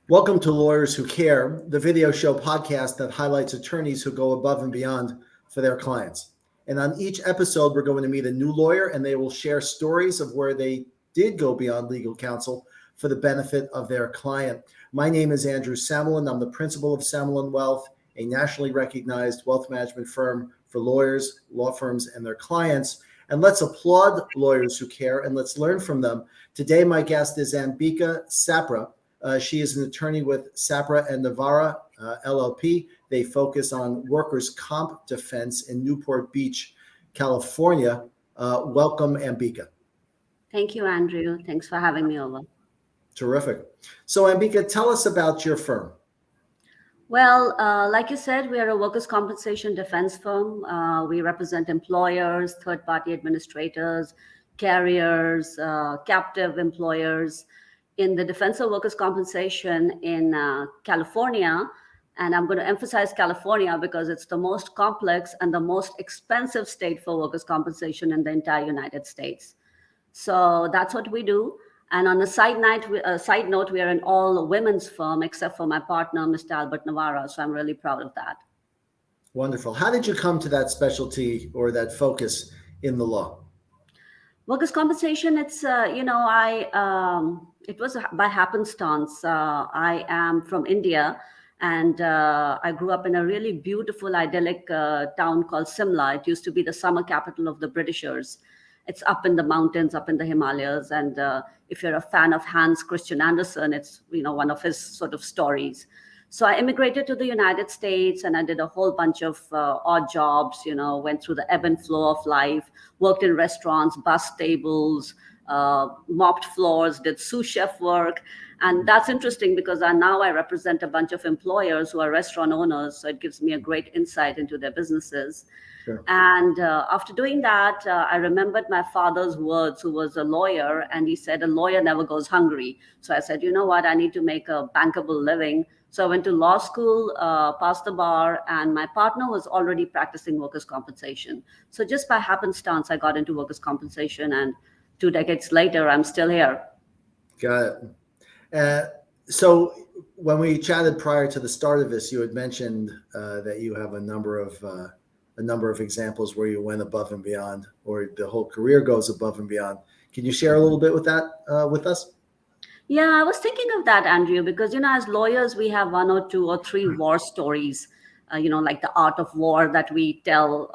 Welcome to Lawyers Who Care, the video show podcast that highlights attorneys who go above and beyond for their clients. And on each episode, we're going to meet a new lawyer and they will share stories of where they did go beyond legal counsel for the benefit of their client. My name is Andrew Samalin. I'm the principal of Samalin Wealth, a nationally recognized wealth management firm for lawyers, law firms, and their clients. And let's applaud lawyers who care and let's learn from them. Today, my guest is Ambika Sapra. She is an attorney with Sapra and Navarra, LLP. They focus on workers' comp defense in Newport Beach, California. Welcome, Ambika. Thank you, Andrew. Thanks for having me over. Terrific. So, Ambika, tell us about your firm. Well, like you said, we are a workers' compensation defense firm. We represent employers, third-party administrators, carriers, captive employers in the defense of workers' compensation in California. And I'm going to emphasize California because it's the most complex and the most expensive state for workers' compensation in the entire United States. So that's what we do. And on a side note, we are an all women's firm, except for my partner, Mr. Albert Navarra. So I'm really proud of that. Wonderful. How did you come to that specialty or that focus in the law? Workers' compensation, it's, it was by happenstance. I am from India, and I grew up in a really beautiful, idyllic town called Simla. It used to be the summer capital of the Britishers. It's up in the mountains, up in the Himalayas. And if you're a fan of Hans Christian Andersen, it's, one of his sort of stories. So I immigrated to the United States and I did a whole bunch of odd jobs, went through the ebb and flow of life, worked in restaurants, bus tables, mopped floors, did sous chef work. And that's interesting because now I represent a bunch of employers who are restaurant owners. So it gives me a great insight into their businesses. Sure. And after doing that, I remembered my father's words, who was a lawyer, and he said, a lawyer never goes hungry. So I said, you know what, I need to make a bankable living. So I went to law school, passed the bar, and my partner was already practicing workers' compensation. So just by happenstance, I got into workers' compensation, and 2 decades later, I'm still here. Got it. So when we chatted prior to the start of this, you had mentioned that you have a number of examples where you went above and beyond, or the whole career goes above and beyond. Can you share a little bit with that with us? Yeah, I was thinking of that, Andrew, because, as lawyers, we have 1 or 2 or 3 war stories, like the art of war that we tell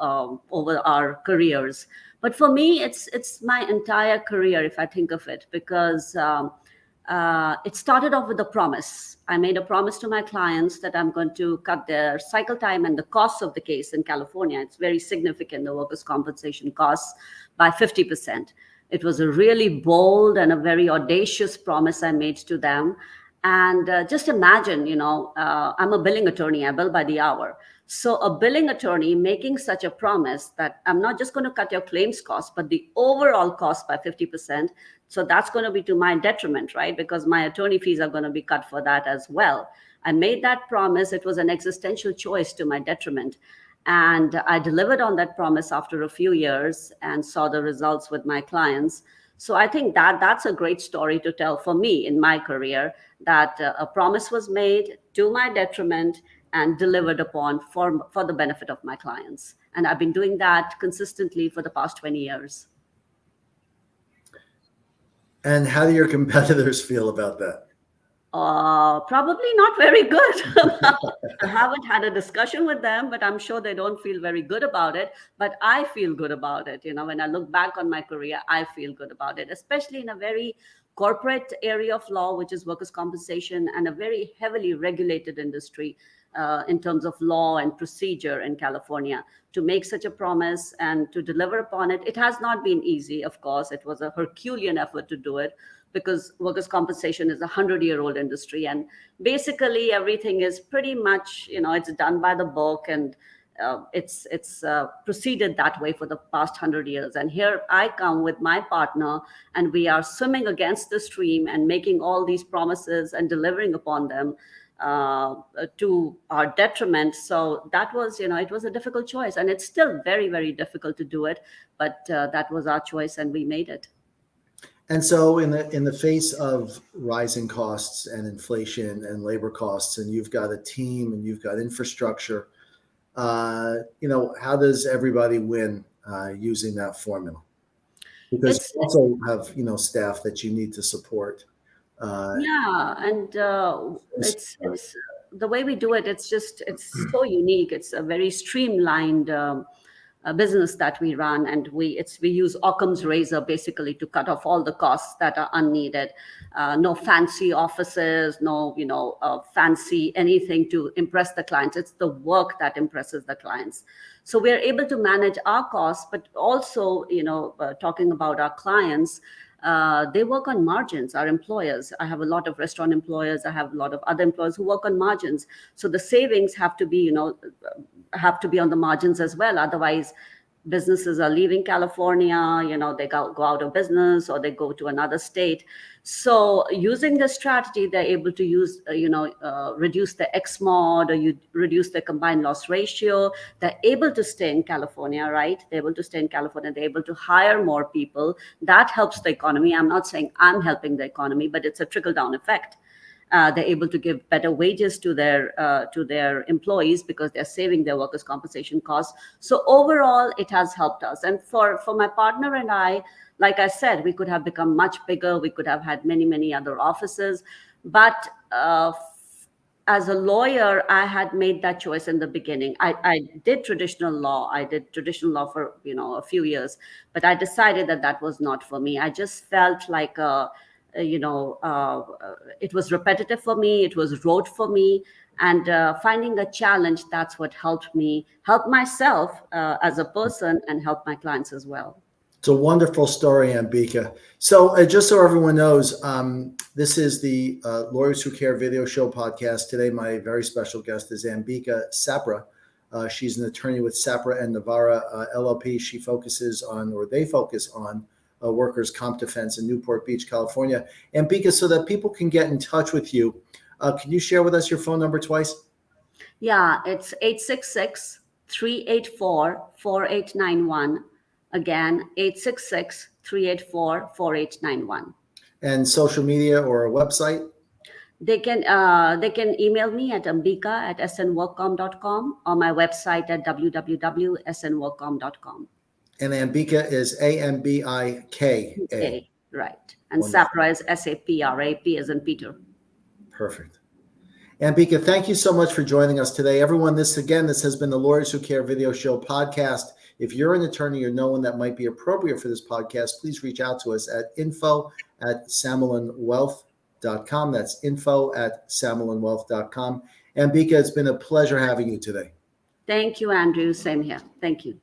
over our careers. But for me, it's my entire career, if I think of it, because it started off with a promise. I made a promise to my clients that I'm going to cut their cycle time and the costs of the case in California. It's very significant, the workers' compensation costs, by 50%. It was a really bold and a very audacious promise I made to them. And just imagine, I'm a billing attorney. I bill by the hour. So a billing attorney making such a promise that I'm not just going to cut your claims costs, but the overall cost by 50%. So that's going to be to my detriment, right? Because my attorney fees are going to be cut for that as well. I made that promise. It was an existential choice to my detriment. And I delivered on that promise after a few years and saw the results with my clients. So I think that's a great story to tell for me in my career, that a promise was made to my detriment and delivered upon for the benefit of my clients. And I've been doing that consistently for the past 20 years. And how do your competitors feel about that? Probably not very good. I haven't had a discussion with them, but I'm sure they don't feel very good about it. But I feel good about it. When I look back on my career, I feel good about it, especially in a very corporate area of law, which is workers' compensation, and a very heavily regulated industry in terms of law and procedure in California. To make such a promise and to deliver upon it, it has not been easy, of course. It was a Herculean effort to do it, because workers' compensation is a 100-year-old industry. And basically everything is pretty much, it's done by the book, and it's proceeded that way for the past 100 years. And here I come with my partner, and we are swimming against the stream and making all these promises and delivering upon them to our detriment. So that was, it was a difficult choice, and it's still very, very difficult to do it. But that was our choice, and we made it. And so in the face of rising costs and inflation and labor costs, and you've got a team and you've got infrastructure, how does everybody win using that formula? Because It's you also have, staff that you need to support. Yeah, and it's the way we do it. It's so unique. It's a very streamlined business that we run, and we use Occam's razor basically to cut off all the costs that are unneeded. No fancy offices, no fancy anything to impress the clients. It's the work that impresses the clients. So we are able to manage our costs, but also talking about our clients. They work on margins. Our employers, I have a lot of restaurant employers, I have a lot of other employers who work on margins. So the savings have to be on the margins as well. Otherwise, businesses are leaving California, they go out of business or they go to another state. So using the strategy, they're able to use, reduce the X mod, or you reduce the combined loss ratio. They're able to stay in California, right? They're able to stay in California. They're able to hire more people. That helps the economy. I'm not saying I'm helping the economy, but it's a trickle down effect. They're able to give better wages to their employees because they're saving their workers' compensation costs. So overall, it has helped us. And for my partner and I, like I said, we could have become much bigger. We could have had many other offices. But as a lawyer, I had made that choice in the beginning. I did traditional law. I did traditional law for a few years, but I decided that was not for me. I just felt like it was repetitive for me. It was rote for me. And finding a challenge, that's what helped me help myself as a person and help my clients as well. It's a wonderful story, Ambika. So just so everyone knows, this is the Lawyers Who Care video show podcast. Today, my very special guest is Ambika Sapra. She's an attorney with Sapra and Navarra LLP. They focus on workers' comp defense in Newport Beach, California. Ambika, so that people can get in touch with you, can you share with us your phone number twice? Yeah, it's 866-384-4891. Again, 866-384-4891. And social media or a website? They can email me at ambika@snworkcom.com or my website at www.snworkcom.com. And Ambika is Ambika. Right. And Sapra is Sapra, P as in Peter. Perfect. Ambika, thank you so much for joining us today. Everyone, this has been the Lawyers Who Care video show podcast. If you're an attorney or know one that might be appropriate for this podcast, please reach out to us at info@samalinwealth.com. That's info@samalinwealth.com. Ambika, it's been a pleasure having you today. Thank you, Andrew. Same here. Thank you.